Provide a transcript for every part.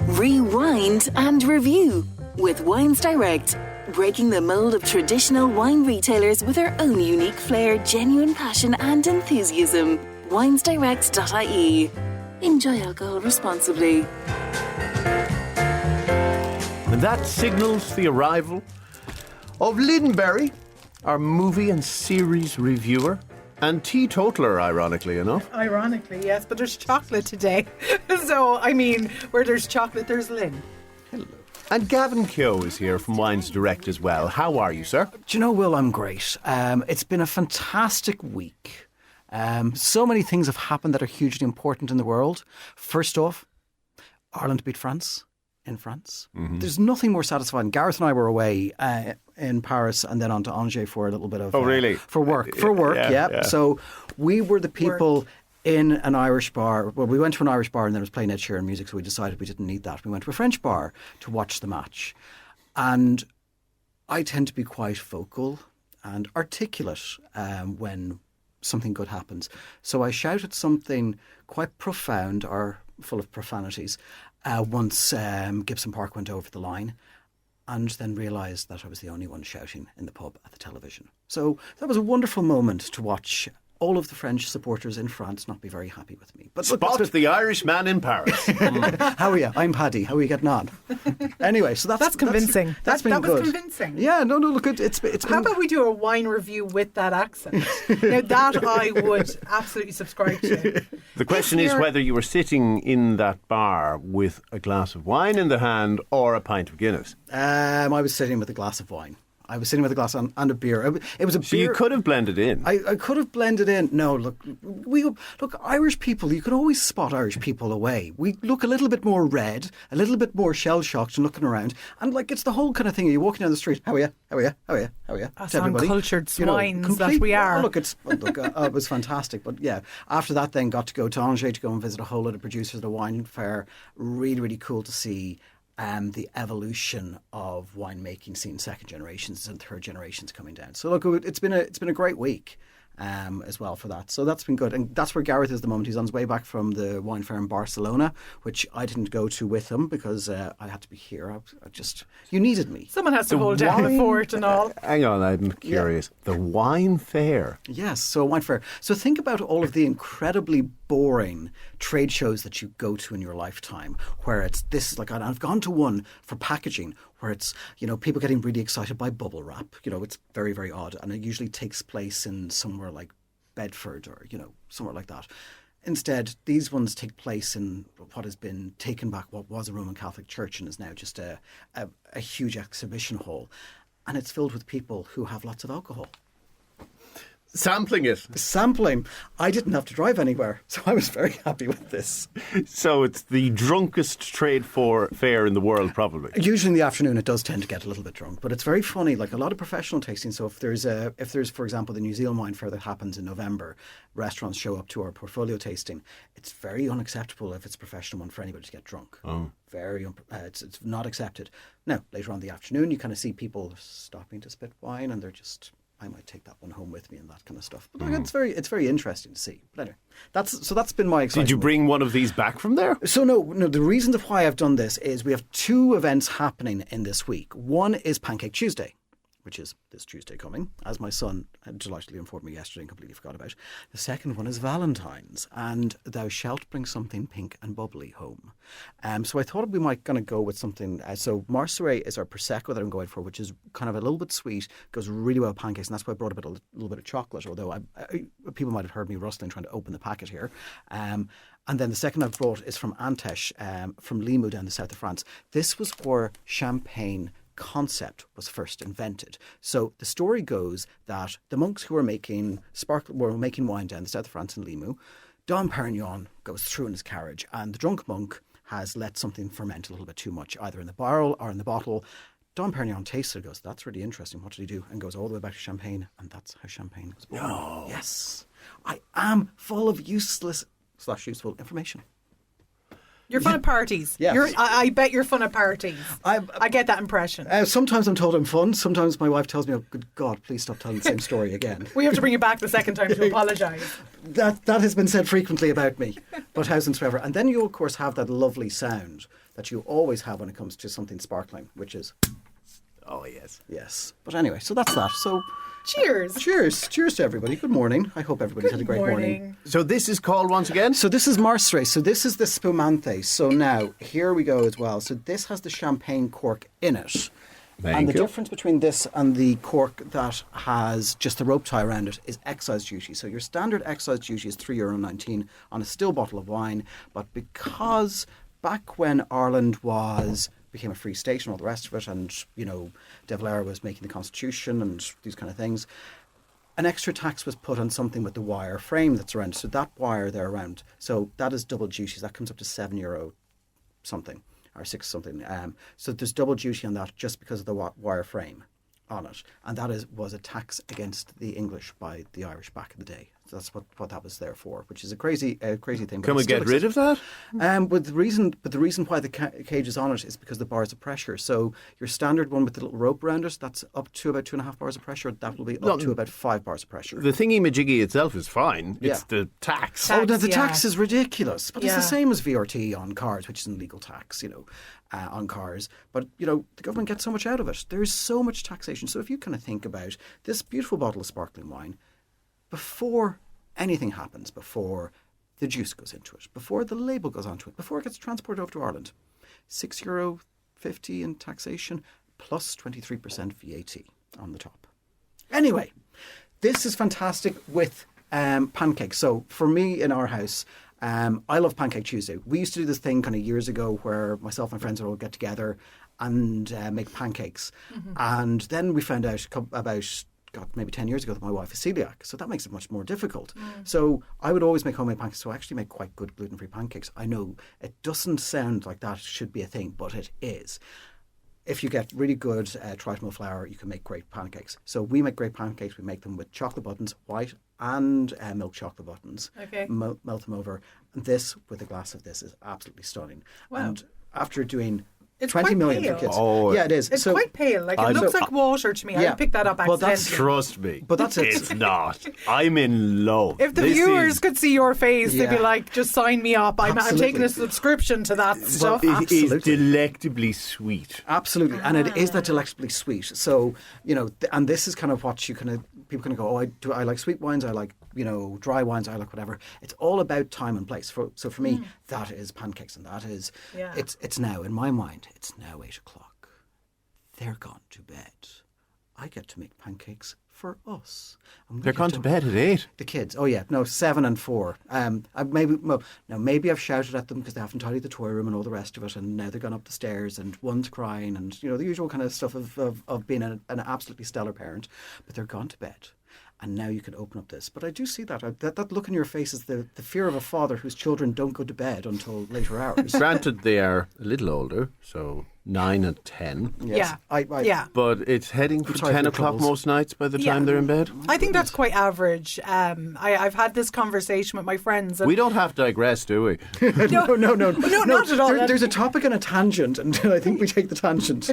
Rewind and review with Wines Direct, breaking the mold of traditional wine retailers with their own unique flair, genuine passion and enthusiasm. winesdirect.ie. Enjoy alcohol responsibly. And that signals the arrival of Lynne, our movie and series reviewer and teetotaler, ironically enough. Ironically, yes, but there's chocolate today. So, I mean, where there's chocolate, there's Lynne. Hello. And Gavin Keogh is here from Wines Direct as well. How are you, sir? Do you know, Will, I'm great. It's been a fantastic week. So many things have happened that are hugely important in the world. First off, Ireland beat France in France. Mm-hmm. There's nothing more satisfying. Gareth and I were away in Paris and then on to Angers for a little bit of... Oh, really? For work, yeah. So we were the people in an Irish bar. Well, we went to an Irish bar and there was playing Ed Sheeran music, so we decided we didn't need that. We went to a French bar to watch the match. And I tend to be quite vocal and articulate when something good happens. So I shouted something quite profound or full of profanities once Gibson Park went over the line, and then realised that I was the only one shouting in the pub at the television. So that was a wonderful moment to watch all of the French supporters in France not be very happy with me. But Spot the Irishman in Paris. How are you? I'm Paddy. How are you getting on? Anyway, so that's convincing. That's been that good. was convincing. Yeah, no, look, it's How about we do a wine review with that accent? Now, that I would absolutely subscribe to. The question is whether you were sitting in that bar with a glass of wine in the hand or a pint of Guinness. I was sitting with a glass of wine. I was sitting with a glass and a beer. It was a beer. So you could have blended in. I could have blended in. No, look, Irish people, you can always spot Irish people away. We look a little bit more red, a little bit more shell-shocked and looking around. And like, it's the whole kind of thing. You're walking down the street, how are you? How are you? How are you? How are you? As uncultured swines that we are. It was fantastic. But yeah, after that then got to go to Angers to go and visit a whole lot of producers at a wine fair. Really, really cool to see the evolution of winemaking, seeing second generations and third generations coming down. So look, it's been a great week as well for that. So that's been good, and that's where Gareth is at the moment. He's on his way back from the wine fair in Barcelona, which I didn't go to with him because I had to be here. You needed me. Someone has to hold down the fort and all. Hang on, I'm curious. Yeah. The wine fair. Yes, so a wine fair. So think about all of the incredibly boring trade shows that you go to in your lifetime, where it's this, like, I've gone to one for packaging where it's, people getting really excited by bubble wrap. It's very, very odd, and it usually takes place in somewhere like Bedford or, somewhere like that. Instead, these ones take place in what has been taken back, what was a Roman Catholic church and is now just a huge exhibition hall. And it's filled with people who have lots of alcohol. Sampling it. Sampling. I didn't have to drive anywhere, so I was very happy with this. So it's the drunkest trade fair in the world, probably. Usually in the afternoon it does tend to get a little bit drunk, but it's very funny. Like a lot of professional tasting. So if there's, for example, the New Zealand wine fair that happens in November, restaurants show up to our portfolio tasting. It's very unacceptable if it's a professional one for anybody to get drunk. Oh. It's not accepted. Now, later on in the afternoon, you kind of see people stopping to spit wine, and they're just, I might take that one home with me and that kind of stuff. But it's very interesting to see. But anyway, that's been my excitement. Did you bring one of these back from there? So no. The reason why I've done this is we have two events happening in this week. One is Pancake Tuesday, which is this Tuesday coming, as my son had delightfully informed me yesterday and completely forgot about. The second one is Valentine's, and thou shalt bring something pink and bubbly home. So I thought we might kind of go with something. So Marseille is our Prosecco that I'm going for, which is kind of a little bit sweet, goes really well with pancakes, and that's why I brought a little bit of chocolate, although people might have heard me rustling trying to open the packet here. And then the second I've brought is from Antèche, from Limoux down the south of France. This was where champagne concept was first invented. So the story goes that the monks who were making wine down the south of France in Limoux, Dom Perignon goes through in his carriage, and the drunk monk has let something ferment a little bit too much, either in the barrel or in the bottle. Dom Perignon tastes it, goes, that's really interesting, what did he do? And goes all the way back to champagne, and that's how champagne was born. No. Yes. I am full of useless/useful information. You're fun at parties. Yes. I bet you're fun at parties. I get that impression. Sometimes I'm told I'm fun. Sometimes my wife tells me, "Oh, good God, please stop telling the same story again." We have to bring you back the second time to apologise. That has been said frequently about me, but how's forever. And then you, of course, have that lovely sound that you always have when it comes to something sparkling, which is... Oh, yes. Yes. But anyway, so that's that. So... Cheers. Cheers. Cheers to everybody. Good morning. I hope everybody's had a great morning. So this is called once again? So this is Marstre. So this is the Spumante. So now, here we go as well. So this has the champagne cork in it. And the difference between this and the cork that has just the rope tie around it is excise duty. So your standard excise duty is €3.19 on a still bottle of wine. But because back when Ireland became a free state and all the rest of it, and, De Valera was making the constitution and these kind of things, an extra tax was put on something with the wire frame that's around. So that wire there around, so that is double duties. That comes up to €7 something, or 6 something. So there's double duty on that just because of the wire frame on it. And that was a tax against the English by the Irish back in the day. So that's what that was there for, which is a crazy thing. Can we get rid of that? But the reason why the cage is on it is because the bars of pressure. So your standard one with the little rope around it, that's up to about 2.5 bars of pressure. That will be up to about 5 bars of pressure. The thingy-majiggy itself is fine. It's the tax. The tax is ridiculous. But it's the same as VRT on cars, which is an illegal tax, on cars. But, the government gets so much out of it. There's so much taxation. So if you kind of think about this beautiful bottle of sparkling wine, before anything happens, before the juice goes into it, before the label goes onto it, before it gets transported over to Ireland, €6.50 in taxation plus 23% VAT on the top. Anyway, this is fantastic with pancakes. So for me in our house, I love Pancake Tuesday. We used to do this thing kind of years ago where myself and friends would all get together and make pancakes. Mm-hmm. And then we found out about maybe 10 years ago that my wife is celiac, so that makes it much more difficult. So I would always make homemade pancakes, so I actually make quite good gluten-free pancakes. I know it doesn't sound like that should be a thing, but it is. If you get really good tritonal flour, you can make great pancakes. So we make great pancakes. We make them with chocolate buttons, white and milk chocolate buttons. Okay. Melt them over. And this, with a glass of this, is absolutely stunning. Wow. And after doing... It's 20 quite million pale. for kids. Oh, yeah, it is. It's quite pale. Like it looks like water to me. Yeah. I picked that up accidentally. Trust me. But that's it. It's not. I'm in love. If the viewers could see your face, they'd be like, just sign me up. I'm taking a subscription to that stuff. It is delectably sweet. Absolutely. And it is that delectably sweet. So, and this is kind of what people kind of go, I like sweet wines, I like, dry wines, I like whatever. It's all about time and place. So for me, that is pancakes, and that is, it's now, in my mind, it's now 8 o'clock. They're gone to bed. I get to make pancakes for us. They're gone to bed at 8? The kids. Oh, yeah. No, 7 and 4. Maybe I've shouted at them because they haven't tidied the toy room and all the rest of it, and now they're gone up the stairs and one's crying and, the usual kind of stuff of being an absolutely stellar parent. But they're gone to bed. And now you can open up this. But I do see that look in your face is the fear of a father whose children don't go to bed until later hours. Granted, they are a little older, so 9 and 10. Yes. Yeah. But it's heading for 10 o'clock most nights by the time they're in bed. I think that's quite average. I've had this conversation with my friends. And we don't have to digress, do we? No, not at all. There's a topic and a tangent, and I think we take the tangent.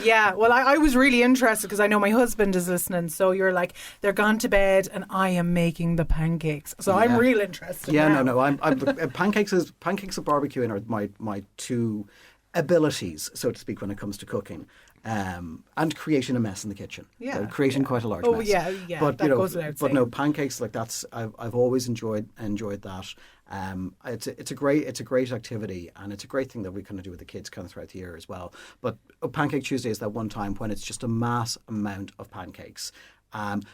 Yeah, well, I was really interested because I know my husband is listening. So you're like, they're gone to bed, and I am making the pancakes. So I'm real interested. Yeah, now. no. I'm pancakes and barbecuing are my two abilities, so to speak, when it comes to cooking, and creating a mess in the kitchen. Yeah, creating quite a large mess. Yeah. But that goes without saying. But no, pancakes like that's I've always enjoyed that. It's a great activity, and it's a great thing that we kind of do with the kids kind of throughout the year as well. But Pancake Tuesday is that one time when it's just a mass amount of pancakes.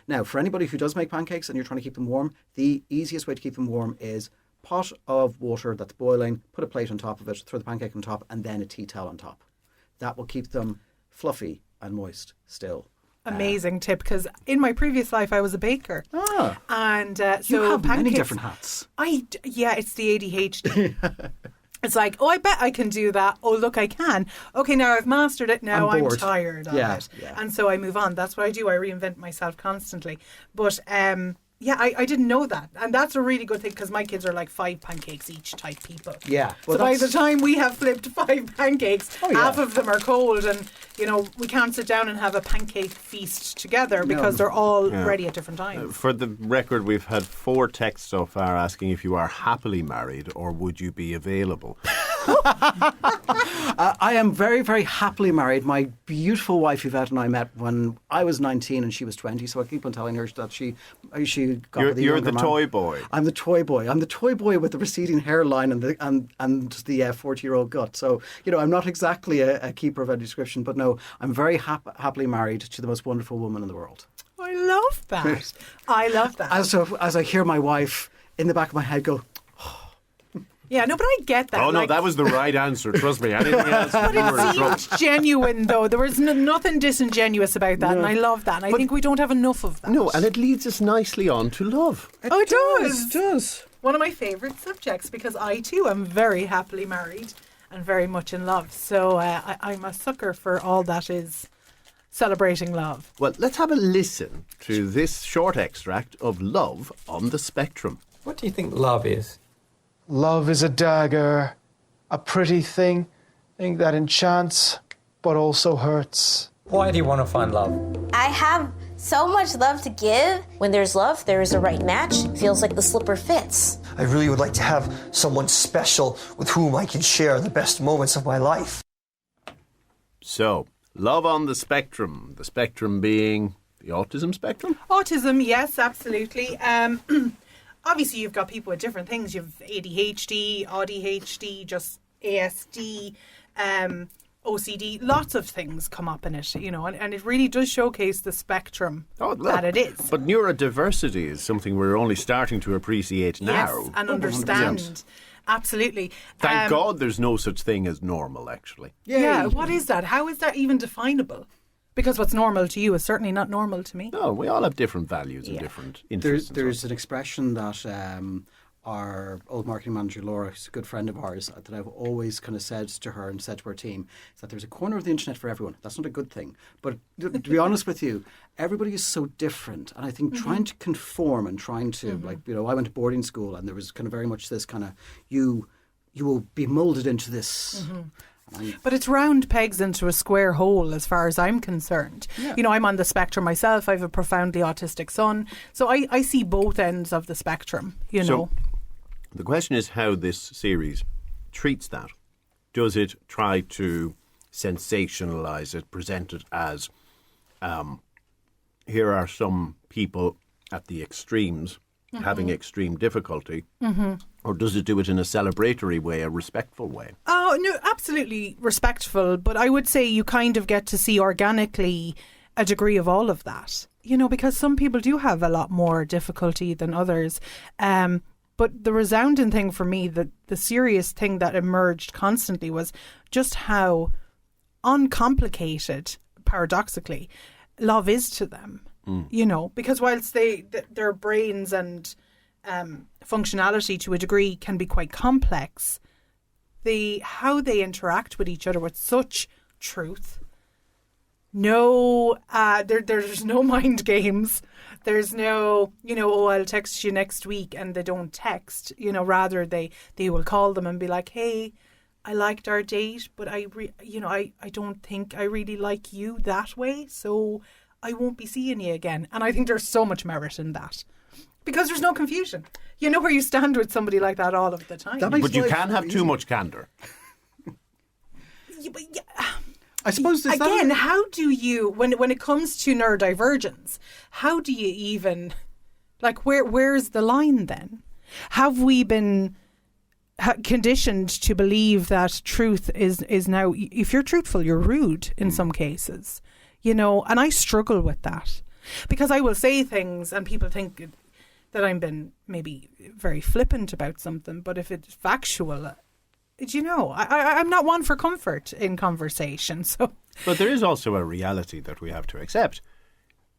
Now, for anybody who does make pancakes and you're trying to keep them warm, the easiest way to keep them warm is pot of water that's boiling, put a plate on top of it, throw the pancake on top, and then a tea towel on top. That will keep them fluffy and moist still. Amazing tip, because in my previous life I was a baker. And so you have pancakes, many different hats. It's the ADHD. It's like, I bet I can do that. Oh, look, I can. Okay, now I've mastered it. Now I'm tired of it. Yeah. And so I move on. That's what I do. I reinvent myself constantly. But Yeah, I didn't know that. And that's a really good thing because my kids are like 5 pancakes each type people. Yeah. So by the time we have flipped 5 pancakes, half of them are cold and, we can't sit down and have a pancake feast together because they're all ready at different times. For the record, we've had 4 texts so far asking if you are happily married or would you be available. I am very, very happily married. My beautiful wife Yvette and I met when I was 19 and she was 20, so I keep on telling her that she got with a You're younger the man. toy boy. I'm the toy boy. I'm the toy boy with the receding hairline and the 40-year-old gut. So, I'm not exactly a keeper of a description, but no, I'm very happily married to the most wonderful woman in the world. I love that. I love that. As I hear my wife in the back of my head go, yeah, no, but I get that. Oh, no, that was the right answer. Trust me. Anything else, But you were in it trouble. seemed genuine, though. There was nothing disingenuous about that, and I love that. And I think we don't have enough of that. No, and it leads us nicely on to love. Oh, it does. It does. One of my favourite subjects, because I, too, am very happily married and very much in love. So I'm a sucker for all that is celebrating love. Well, let's have a listen to this short extract of Love on the Spectrum. What do you think love is? Love is a dagger, a pretty thing that enchants but also hurts. Why do you want to find love? I have so much love to give. When there's love, there is a right match. It feels like the slipper fits. I really would like to have someone special with whom I can share the best moments of my life. So, Love on the Spectrum being the autism spectrum? Autism, yes, absolutely. Obviously, you've got people with different things. You've ADHD, ADHD, just ASD, OCD. Lots of things come up in it, and it really does showcase the spectrum that it is. But neurodiversity is something we're only starting to appreciate now. Yes, and understand. Absolutely. Thank God there's no such thing as normal, actually. Yeah, what is that? How is that even definable? Because what's normal to you is certainly not normal to me. No, we all have different values and different interests. There's an expression that our old marketing manager, Laura, who's a good friend of ours, that I've always kind of said to her and said to our team, is that there's a corner of the internet for everyone. That's not a good thing. But to be honest with you, everybody is so different. And I think trying to conform and trying to, I went to boarding school and there was kind of very much this kind of, you will be moulded into this... But it's round pegs into a square hole as far as I'm concerned. Yeah. I'm on the spectrum myself. I have a profoundly autistic son. So I see both ends of the spectrum, So the question is how this series treats that. Does it try to sensationalise it, present it as here are some people at the extremes having extreme difficulty, or does it do it in a celebratory way, a respectful way? Oh, no, absolutely respectful, but I would say you kind of get to see organically a degree of all of that, because some people do have a lot more difficulty than others. But the resounding thing for me, the serious thing that emerged constantly was just how uncomplicated, paradoxically, love is to them. Because whilst their brains and functionality to a degree can be quite complex, how they interact with each other with such truth. There's no mind games. There's no, I'll text you next week, and they don't text. Rather they will call them and be like, hey, I liked our date, but I don't think I really like you that way, so I won't be seeing you again. And I think there's so much merit in that. Because there's no confusion. You know where you stand with somebody like that all of the time. But you can't have too much candour. I suppose again, how do you, when it comes to neurodivergence, how do you even, where's the line then? Have we been conditioned to believe that truth is now, if you're truthful, you're rude in some cases? And I struggle with that because I will say things and people think that I'm been maybe very flippant about something, but if it's factual, I'm not one for comfort in conversation. So, but there is also a reality that we have to accept.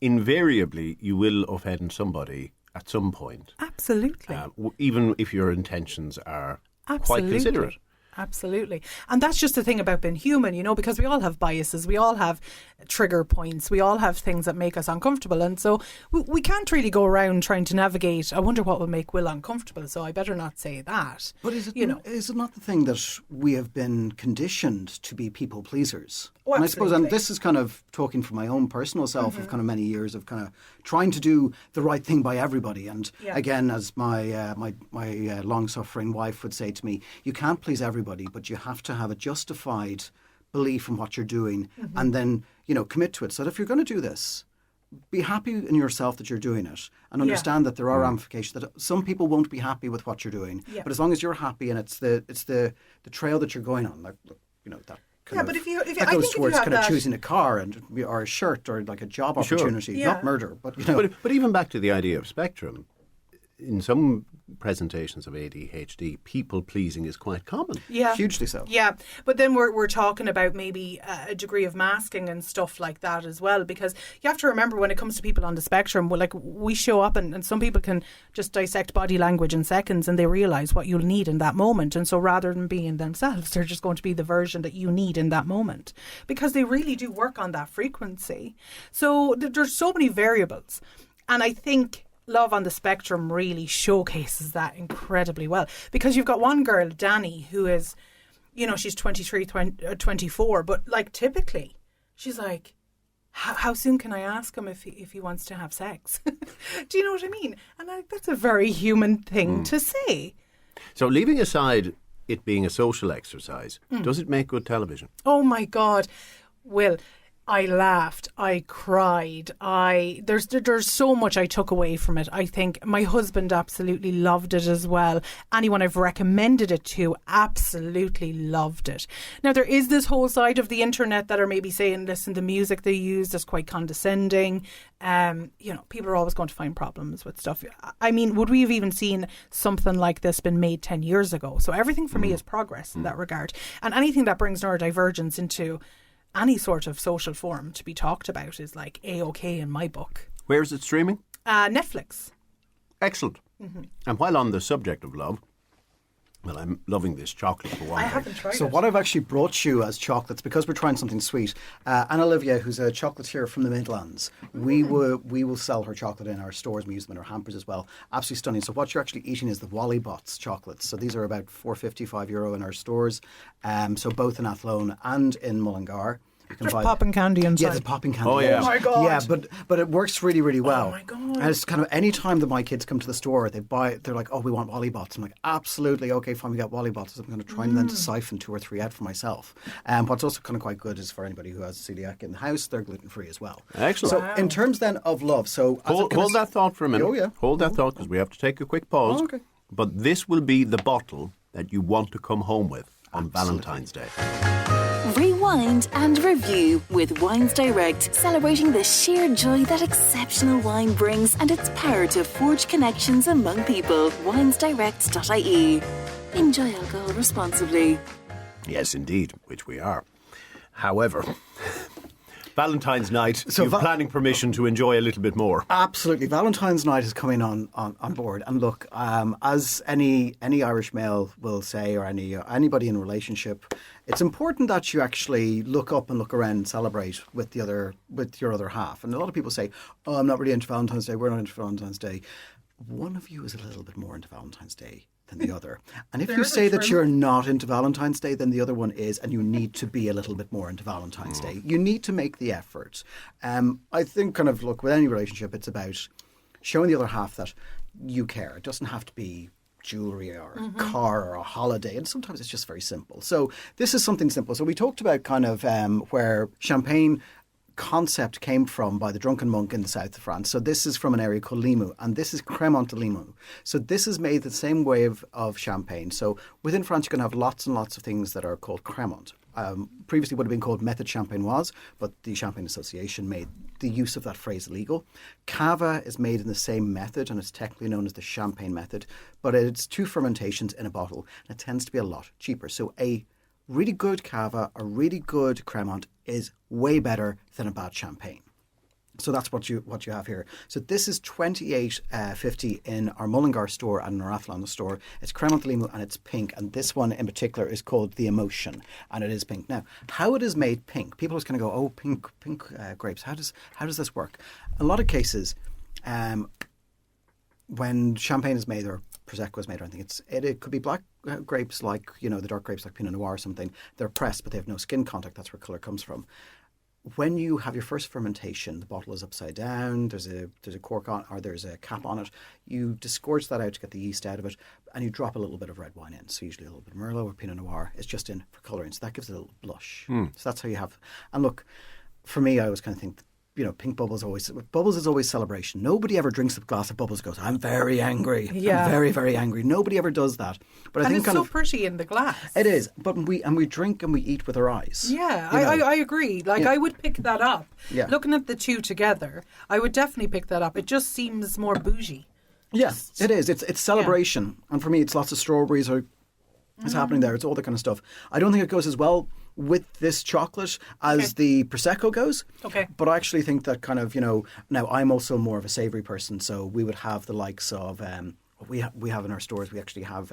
Invariably, you will offend somebody at some point. Absolutely. Even if your intentions are quite considerate. Absolutely. And that's just the thing about being human, you know, because we all have biases, we all have trigger points, we all have things that make us uncomfortable. And so we can't really go around trying to navigate, I wonder what will make Will uncomfortable, so I better not say that. But is it not the thing that we have been conditioned to be people pleasers? Oh, and I suppose, and absolutely. this is kind of talking from my own personal self of kind of many years of kind of trying to do the right thing by everybody. And again, as my long-suffering wife would say to me, you can't please everybody, but you have to have a justified belief in what you're doing and then, you know, commit to it. So that if you're going to do this, be happy in yourself that you're doing it and understand that there are ramifications, that some people won't be happy with what you're doing. Yeah. But as long as you're happy and it's the trail that you're going on, like, you know, that but if you, that goes towards kind of choosing a car or a shirt or like a job opportunity, not murder, but you know. But even back to the idea of spectrum, in some presentations of ADHD, people pleasing is quite common. Yeah, hugely so. Yeah, but then we're talking about maybe a degree of masking and stuff like that as well, because you have to remember when it comes to people on the spectrum, well, like we show up and some people can just dissect body language in seconds and they realise what you'll need in that moment, and so rather than being themselves, they're just going to be the version that you need in that moment, because they really do work on that frequency. So there's so many variables, and I think Love on the Spectrum really showcases that incredibly well, because you've got one girl, Danny, who is, you know, she's 23, 24, but like typically she's like, how soon can I ask him if he wants to have sex? Do you know what I mean? And that's a very human thing to say. So leaving aside it being a social exercise, does it make good television? Oh my God. Will, I laughed, I cried, there's so much I took away from it. I think my husband absolutely loved it as well. Anyone I've recommended it to absolutely loved it. Now there is this whole side of the internet that are maybe saying, listen, the music they used is quite condescending. You know, people are always going to find problems with stuff. I mean, would we have even seen something like this been made 10 years ago? So everything for me is progress in that regard. And anything that brings neurodivergence into any sort of social forum to be talked about is like A-OK in my book. Where is it streaming? Netflix. Excellent. And while on the subject of love, well, I'm loving this chocolate for one I thing. haven't tried So it. what I've actually brought you as chocolates, because we're trying something sweet, Anna Olivia, who's a chocolatier from the Midlands, we will sell her chocolate in our stores. We use them in our hampers as well. Absolutely stunning. So what you're actually eating is the Wallybots chocolates. So these are about €4.50, €5 in our stores. So both in Athlone and in Mullingar. You can There's buy popping candy inside. Yeah, there's popping candy. Oh, yeah. Oh, my God. Yeah, but it works really, really well. Oh, my God. And it's kind of any time that my kids come to the store, they're like, oh, we want Wallybots. I'm like, absolutely, okay, fine, we got Wallybots. I'm going to try and then to siphon 2 or 3 out for myself. What's also kind of quite good is for anybody who has celiac in the house, they're gluten-free as well. Excellent. So in terms then of love, so... Hold that thought for a minute. Oh, yeah. Hold that thought, because we have to take a quick pause. Oh, okay. But this will be the bottle that you want to come home with on Valentine's Day. Rewind and review with Wines Direct, celebrating the sheer joy that exceptional wine brings and its power to forge connections among people. winesdirect.ie. Enjoy alcohol responsibly. Yes, indeed, which we are. However, Valentine's night, So you're planning permission to enjoy a little bit more. Absolutely. Valentine's night is coming on board. And look, as any Irish male will say, or anybody in a relationship, it's important that you actually look up and look around and celebrate with your other half. And a lot of people say, oh, I'm not really into Valentine's Day, we're not into Valentine's Day. One of you is a little bit more into Valentine's Day than the other. And if you say that you're not into Valentine's Day, then the other one is, and you need to be a little bit more into Valentine's Day. You need to make the effort. I think kind of, look, with any relationship, it's about showing the other half that you care. It doesn't have to be jewellery or a car or a holiday, and sometimes it's just very simple. So this is something simple. So we talked about kind of where champagne concept came from by the drunken monk in the south of France. So this is from an area called Limoux, and this is Cremant de Limoux. So this is made the same way of champagne. So within France, you can have lots and lots of things that are called Cremant. Previously would have been called Method Champenoise, but the Champagne Association made the use of that phrase illegal. Cava is made in the same method, and it's technically known as the champagne method, but it's 2 fermentations in a bottle, and it tends to be a lot cheaper. So a really good Cava, a really good Cremant is way better than a bad champagne. So that's what you have here. So this is $28.50 in our Mullingar store and in our Athlone store. It's creme de limo and it's pink. And this one in particular is called the Emotion, and it is pink. Now, how it is made pink? People are going to go, oh, pink grapes. How does this work? In a lot of cases, when champagne is made or Prosecco is made or anything, it could be black grapes like, the dark grapes like Pinot Noir or something. They're pressed, but they have no skin contact. That's where colour comes from. When you have your first fermentation, the bottle is upside down, there's a cork on, or there's a cap on it. You disgorge that out to get the yeast out of it, and you drop a little bit of red wine in. So usually a little bit of Merlot or Pinot Noir. It's just in for colouring. So that gives it a little blush. So that's how you have. And look, for me, I always kind of think, pink bubbles is always celebration. Nobody ever drinks a glass of bubbles and goes, I'm very angry. Yeah. I'm very, very angry. Nobody ever does that. But I think it's so pretty in the glass. It is. But we drink and we eat with our eyes. Yeah, I agree. I would pick that up. Yeah. Looking at the two together, I would definitely pick that up. It just seems more bougie. Yeah, it is. It's celebration. Yeah. And for me, it's lots of strawberries is happening there. It's all that kind of stuff. I don't think it goes as well with this chocolate as the Prosecco goes. Okay. But I actually think that kind of, now I'm also more of a savoury person, so we would have the likes of, we have in our stores, we actually have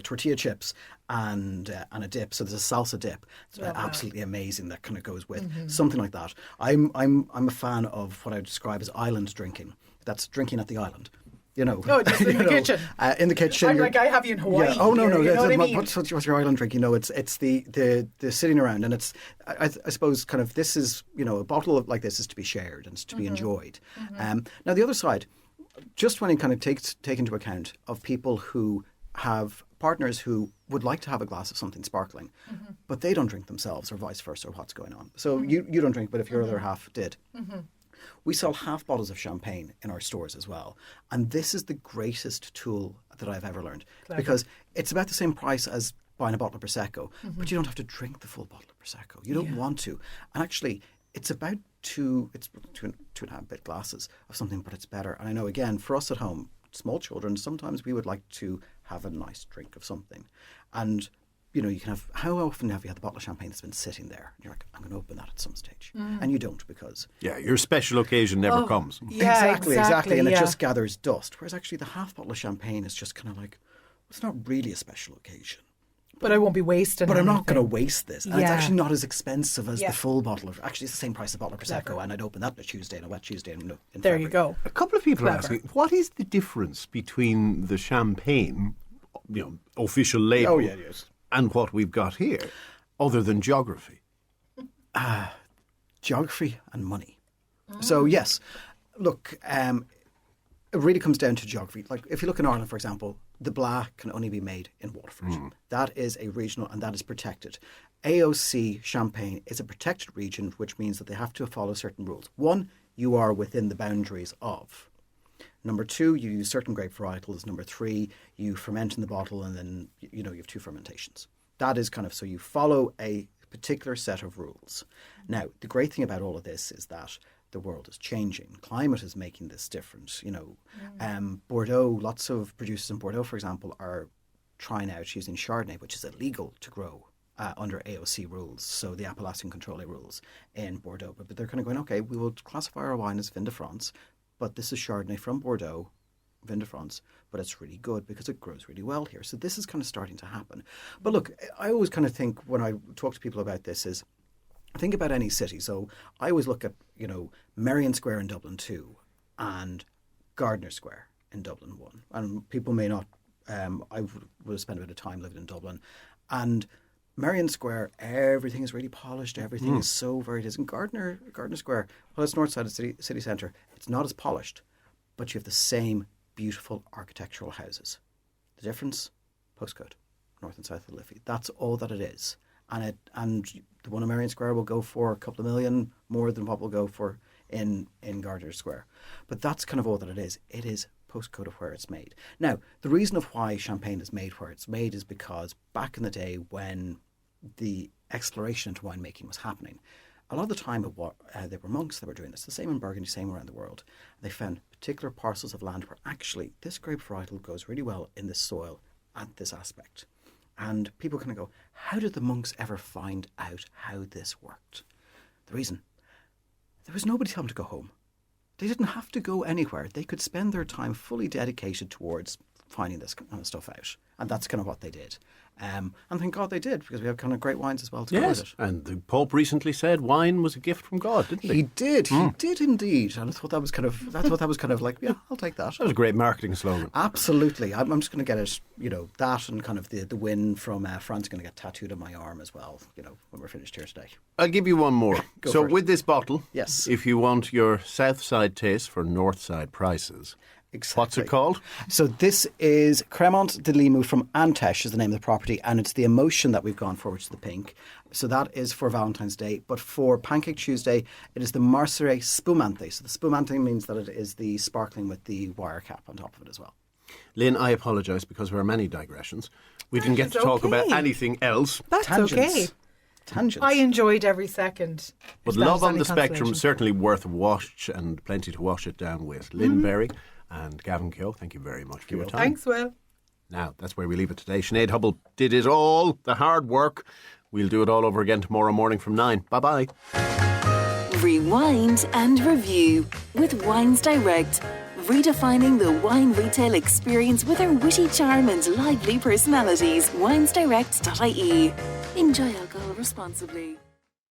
tortilla chips and a dip. So there's a salsa dip. It's absolutely amazing. That kind of goes with something like that. I'm a fan of what I would describe as island drinking. That's drinking at the island. Oh, just in the kitchen. In the kitchen. I'm like, I have you in Hawaii. Yeah. Oh no, here, you know what I mean? What's your island drink? It's the sitting around, and it's I suppose kind of this is a bottle like this is to be shared and it's to be enjoyed. Now the other side, just when you kind of take into account of people who have partners who would like to have a glass of something sparkling, but they don't drink themselves, or vice versa, or what's going on. So you don't drink, but if your other half did. We sell half bottles of champagne in our stores as well. And this is the greatest tool that I've ever learned. Clever. Because it's about the same price as buying a bottle of Prosecco, but you don't have to drink the full bottle of Prosecco. You don't want to. And actually, it's about two and a half bit glasses of something, but it's better. And I know, again, for us at home, small children, sometimes we would like to have a nice drink of something. And you can have, how often have you had the bottle of champagne that's been sitting there? And you're like, I'm going to open that at some stage. And you don't because... Yeah, your special occasion never comes. Yeah, exactly. And it just gathers dust. Whereas actually the half bottle of champagne is just kind of like, it's not really a special occasion. But I won't be wasting But anything. I'm not going to waste this. And it's actually not as expensive as the full bottle of... Actually, it's the same price as a bottle of Prosecco. And I'd open that on a Tuesday and a wet Tuesday in There February. you go. A couple of people are asking, what is the difference between the champagne, official label, and what we've got here, other than geography? Geography and money. So, yes, look, it really comes down to geography. Like, if you look in Ireland, for example, the Blah can only be made in Waterford. That is a regional, and that is protected. AOC Champagne is a protected region, which means that they have to follow certain rules. One, you are within the boundaries of. Number two, you use certain grape varietals. Number three, you ferment in the bottle, and then you have two fermentations. That is kind of, so you follow a particular set of rules. Now, the great thing about all of this is that the world is changing. Climate is making this different. Bordeaux, lots of producers in Bordeaux, for example, are trying out using Chardonnay, which is illegal to grow under AOC rules, so the Appellation Contrôlée rules in Bordeaux. But they're kind of going, okay, we will classify our wine as Vin de France, but this is Chardonnay from Bordeaux, Vin de France, but it's really good because it grows really well here. So this is kind of starting to happen. But look, I always kind of think when I talk to people about this is, think about any city. So I always look at, Merrion Square in Dublin 2 and Gardner Square in Dublin 1. And people may not, I would have spent a bit of time living in Dublin. And Merrion Square, everything is really polished. Everything is so varied. In Gardner Square, well, it's north side of the city centre. It's not as polished, but you have the same beautiful architectural houses. The difference, postcode, north and south of the Liffey. That's all that it is. And the one in Merrion Square will go for a couple of million more than what will go for in Gardner Square. But that's kind of all that it is. It is postcode of where it's made. Now, the reason of why champagne is made where it's made is because back in the day when the exploration into winemaking was happening, a lot of the time there were monks that were doing this, the same in Burgundy, same around the world. They found particular parcels of land where actually this grape varietal goes really well in this soil at this aspect. And people kind of go, how did the monks ever find out how this worked? The reason, there was nobody telling them to go home. They didn't have to go anywhere. They could spend their time fully dedicated towards finding this kind of stuff out. And that's kind of what they did. And thank God they did, because we have kind of great wines as well to go with it. And the Pope recently said wine was a gift from God, didn't he? He did indeed. And I thought that was kind of like, yeah, I'll take that. That was a great marketing slogan. Absolutely. I'm just going to get it, that and kind of the win from France going to get tattooed on my arm as well, when we're finished here today. I'll give you one more. So for it. with this bottle, Yes. if you want your south side taste for north side prices, Exactly. what's it called? So this is Cremant de Limoux from Antesh is the name of the property, and it's the emotion that we've gone for, which is the pink. So that is for Valentine's Day. But for Pancake Tuesday, it is the Marceret Spumante. So the Spumante means that it is the sparkling with the wire cap on top of it as well. Lynn, I apologise because there are many digressions. We didn't get to is talk about okay. anything else. That's Tangents. okay. Tangents. I enjoyed every second. But If that Love is on any the Spectrum, consolation. certainly worth a watch and plenty to wash it down with. Lynne Berry and Gavin Keogh, thank you very much for your time. Thanks, Will. Now, that's where we leave it today. Sinead Hubble did it all, the hard work. We'll do it all over again tomorrow morning from 9. Bye-bye. Rewind and review with Wines Direct. Redefining the wine retail experience with our witty charm and lively personalities. winesdirect.ie. Enjoy alcohol responsibly.